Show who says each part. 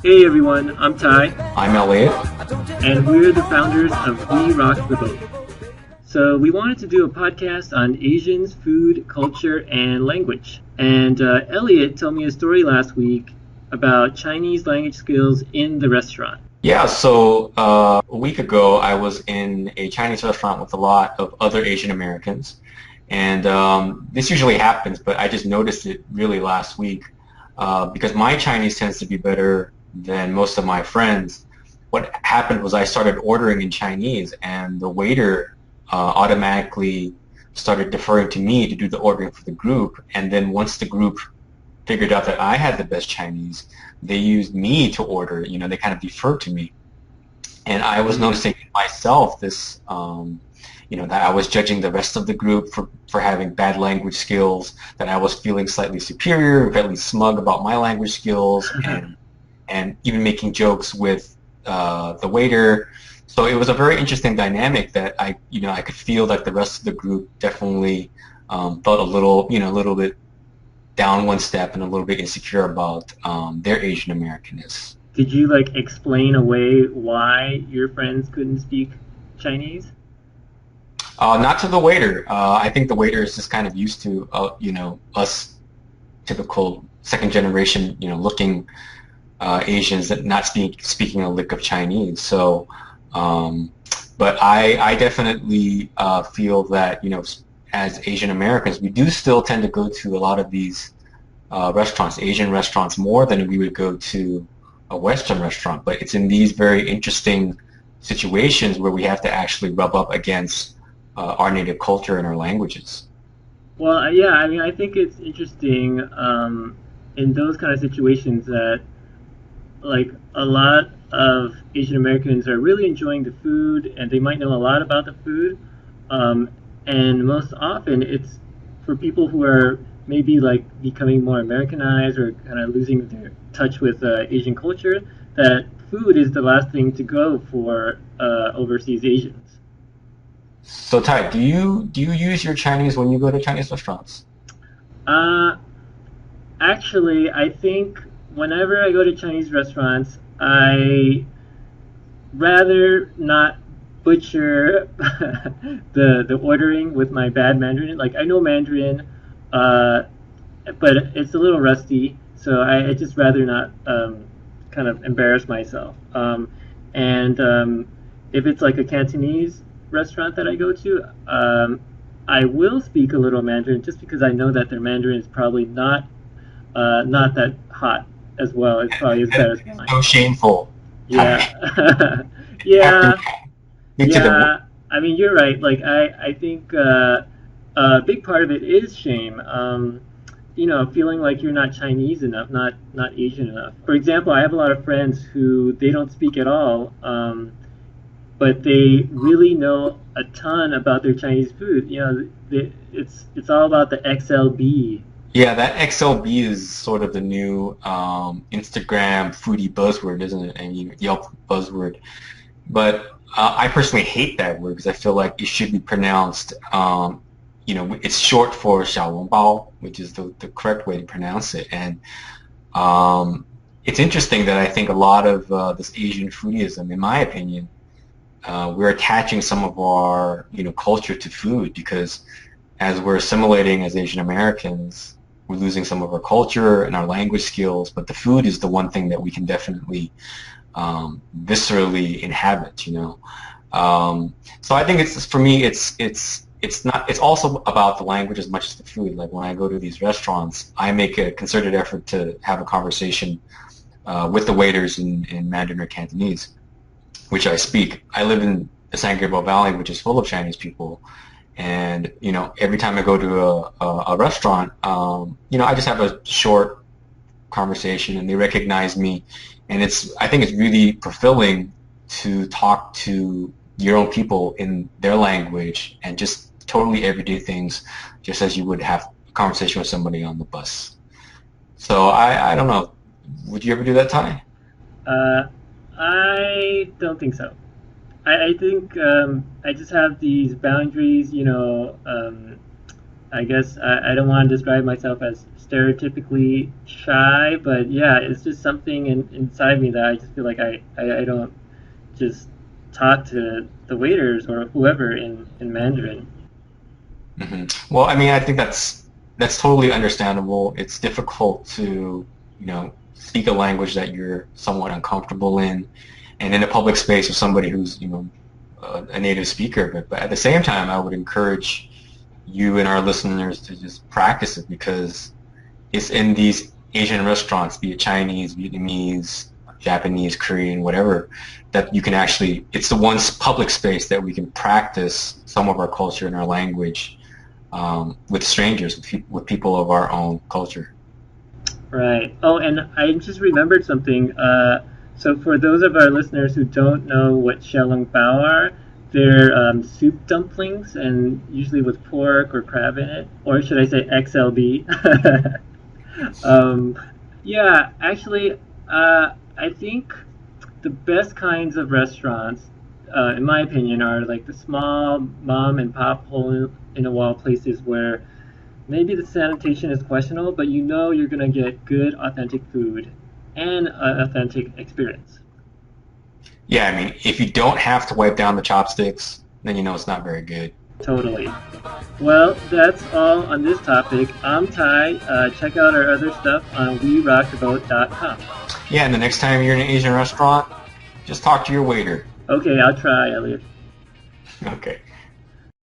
Speaker 1: Hey everyone, I'm Ty,
Speaker 2: I'm Elliott.
Speaker 1: and we're the founders of We Rock the Boat. So we wanted to do a podcast on Asians, food, culture, and language. And Elliott told me a story last week about Chinese language skills in the restaurant.
Speaker 2: Yeah, so a week ago I was in a Chinese restaurant with a lot of other Asian Americans. And this usually happens, but I just noticed it really last week because my Chinese tends to be better than most of my friends. What happened was I started ordering in Chinese, and the waiter automatically started deferring to me to do the ordering for the group. And then once the group figured out that I had the best Chinese, they used me to order. They kind of deferred to me. And I was
Speaker 1: Mm.
Speaker 2: noticing myself this, that I was judging the rest of the group for having bad language skills, that I was feeling slightly superior, fairly smug about my language skills, and even making jokes with the waiter. So it was a very interesting dynamic that I could feel that the rest of the group definitely felt a little bit down one step and a little bit insecure about their Asian Americanness.
Speaker 1: Did you like explain away why your friends couldn't speak Chinese?
Speaker 2: Not to the waiter. I think the waiter is just kind of used to, us typical second generation, looking Asians that not speaking a lick of Chinese. So, um, but I definitely feel that, as Asian Americans, we do still tend to go to a lot of these restaurants, Asian restaurants, more than we would go to a Western restaurant. But it's in these very interesting situations where we have to actually rub up against our native culture and our languages.
Speaker 1: Well, yeah, I mean, I think it's interesting in those kind of situations that like a lot of Asian Americans are really enjoying the food and they might know a lot about the food. Um, and most often it's for people who are maybe like becoming more Americanized or kind of losing their touch with Asian culture, that food is the last thing to go for overseas Asians.
Speaker 2: So Ty, do you use your Chinese when you go to Chinese restaurants?
Speaker 1: Uh, Actually, I think whenever I go to Chinese restaurants, I rather not butcher the ordering with my bad Mandarin. Like I know Mandarin, uh, but it's a little rusty, so I just rather not kind of embarrass myself. And if it's like a Cantonese restaurant that I go to, I will speak a little Mandarin just because I know that their Mandarin is probably not that hot as well. It's probably as bad as
Speaker 2: It's
Speaker 1: mine.
Speaker 2: so shameful, Ty.
Speaker 1: Yeah,
Speaker 2: You have to
Speaker 1: yeah,
Speaker 2: get to the.
Speaker 1: yeah. I mean, you're right. Like I think a big part of it is shame. Feeling like you're not Chinese enough, not Asian enough. For example, I have a lot of friends who they don't speak at all, but they really know a ton about their Chinese food. It's all about the XLB.
Speaker 2: Yeah, that XLB is sort of the new Instagram foodie buzzword, isn't it? And Yelp buzzword. But I personally hate that word because I feel like it should be pronounced, it's short for 小笼包, which is the correct way to pronounce it. And it's interesting that I think a lot of this Asian foodism, in my opinion, we're attaching some of our, culture to food because as we're assimilating as Asian Americans, we're losing some of our culture and our language skills, but the food is the one thing that we can definitely viscerally inhabit. So I think it's for me, it's not. It's also about the language as much as the food. Like when I go to these restaurants, I make a concerted effort to have a conversation with the waiters in Mandarin or Cantonese, which I speak. I live in the San Gabriel Valley, which is full of Chinese people, and every time I go to a restaurant, I just have a short conversation, and they recognize me, and I think it's really fulfilling to talk to your own people in their language and just totally everyday things, just as you would have a conversation with somebody on the bus. So I don't know. Would you ever do that, Ty?
Speaker 1: Uh, I don't think so. I think I just have these boundaries, I guess I don't want to describe myself as stereotypically shy, but yeah, it's just something inside me that I just feel like I don't just talk to the waiters or whoever in Mandarin.
Speaker 2: Well, I mean, I think that's totally understandable. It's difficult to, speak a language that you're somewhat uncomfortable and in a public space with somebody who's, a native speaker. But at the same time, I would encourage you and our listeners to just practice it because it's in these Asian restaurants, be it Chinese, Vietnamese, Japanese, Korean, whatever, that you can actually, it's the one public space that we can practice some of our culture and our language with strangers, with people of our own culture.
Speaker 1: Right. Oh, and I just remembered something. So for those of our listeners who don't know what xiao bao are, they're soup dumplings, and usually with pork or crab in it, or should I say XLB? um, yeah, actually, I think the best kinds of restaurants, in my opinion, are like the small mom and pop hole in the wall places where maybe the sanitation is questionable, but you know you're gonna get good, authentic food and an authentic experience.
Speaker 2: Yeah, I mean, if you don't have to wipe down the chopsticks, then you know it's not very good.
Speaker 1: Totally. Well, that's all on this topic. I'm Ty. Check out our other stuff on werocktheboat.com.
Speaker 2: Yeah, and the next time you're in an Asian restaurant, just talk to your waiter.
Speaker 1: Okay, I'll try, Elliott.
Speaker 2: Okay.